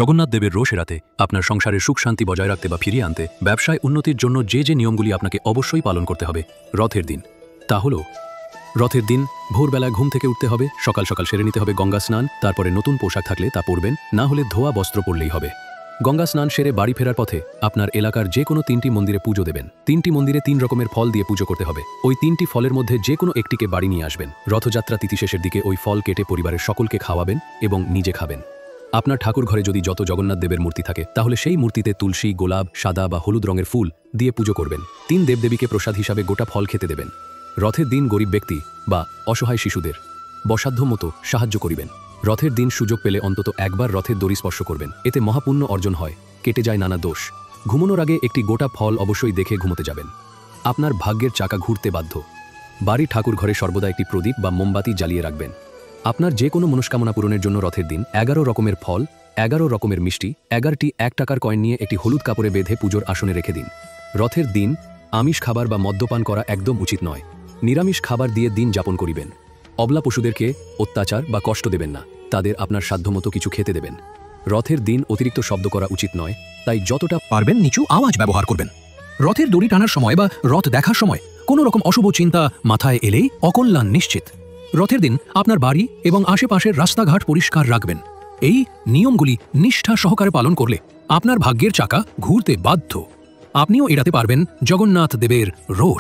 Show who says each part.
Speaker 1: জগন্নাথ দেবের রোষ এড়াতে, আপনার সংসারের সুখ শান্তি বজায় রাখতে বা ফিরিয়ে আনতে, ব্যবসায় উন্নতির জন্য যে নিয়মগুলি আপনাকে অবশ্যই পালন করতে হবে রথের দিন, তা হল রথের দিন ভোরবেলায় ঘুম থেকে উঠতে হবে, সকাল সকাল সেরে নিতে হবে গঙ্গা স্নান, তারপরে নতুন পোশাক থাকলে তা পরবেন, না হলে ধোয়া বস্ত্র পরলেই হবে। গঙ্গা স্নান সেরে বাড়ি ফেরার পথে আপনার এলাকার যে কোনো 3টি মন্দিরে পুজো দেবেন। 3টি মন্দিরে 3 রকমের ফল দিয়ে পুজো করতে হবে। ওই 3টি ফলের মধ্যে যে কোনো একটিকে বাড়ি নিয়ে আসবেন। রথযাত্রা তিথি শেষের দিকে ওই ফল কেটে পরিবারের সকলকে খাওয়াবেন এবং নিজে খাবেন। আপনার ঠাকুর ঘরে যদি যত জগন্নাথ দেবের মূর্তি থাকে তাহলে সেই মূর্তিতে তুলসী, গোলাপ, সাদা বা হলুদ রঙের ফুল দিয়ে পুজো করবেন। 3 দেবদেবীকে প্রসাদ হিসাবে গোটা ফল খেতে দেবেন। রথের দিন গরিব ব্যক্তি বা অসহায় শিশুদের বসাধ্য মতো সাহায্য করিবেন। রথের দিন সুযোগ পেলে অন্তত একবার রথের দড়ি স্পর্শ করবেন, এতে মহাপুণ্য অর্জন হয়, কেটে যায় নানা দোষ। ঘুমানোর আগে একটি গোটা ফল অবশ্যই দেখে ঘুমোতে যাবেন। আপনার ভাগ্যের চাকা ঘুরতে বাধ্য। বাড়ির ঠাকুর ঘরে সর্বদা একটি প্রদীপ বা মোমবাতি জ্বালিয়ে রাখবেন। আপনার যে কোনো মনস্কামনা পূরণের জন্য রথের দিন 11 রকমের ফল, 11 রকমের মিষ্টি, 11টি 1 টাকার কয়েন নিয়ে একটি হলুদ কাপড়ে বেঁধে পুজোর আসনে রেখে দিন। রথের দিন আমিষ খাবার বা মদ্যপান করা একদম উচিত নয়। নিরামিষ খাবার দিয়ে দিন যাপন করিবেন। অবলা পশুদেরকে অত্যাচার বা কষ্ট দেবেন না, তাদের আপনার সাধ্যমতো কিছু খেতে দেবেন। রথের দিন অতিরিক্ত শব্দ করা উচিত নয়, তাই যতটা
Speaker 2: পারবেন নিচু আওয়াজ ব্যবহার করবেন। রথের দড়ি টানার সময় বা রথ দেখার সময় কোনো রকম অশুভ চিন্তা মাথায় এলেই অকল্যাণ নিশ্চিত। রথের দিন আপনার বাড়ি এবং আশেপাশের রাস্তাঘাট পরিষ্কার রাখবেন। এই নিয়মগুলি নিষ্ঠা সহকারে পালন করলে আপনার ভাগ্যের চাকা ঘুরতে বাধ্য। আপনিও এড়াতে পারবেন জগন্নাথ দেবের রোষ।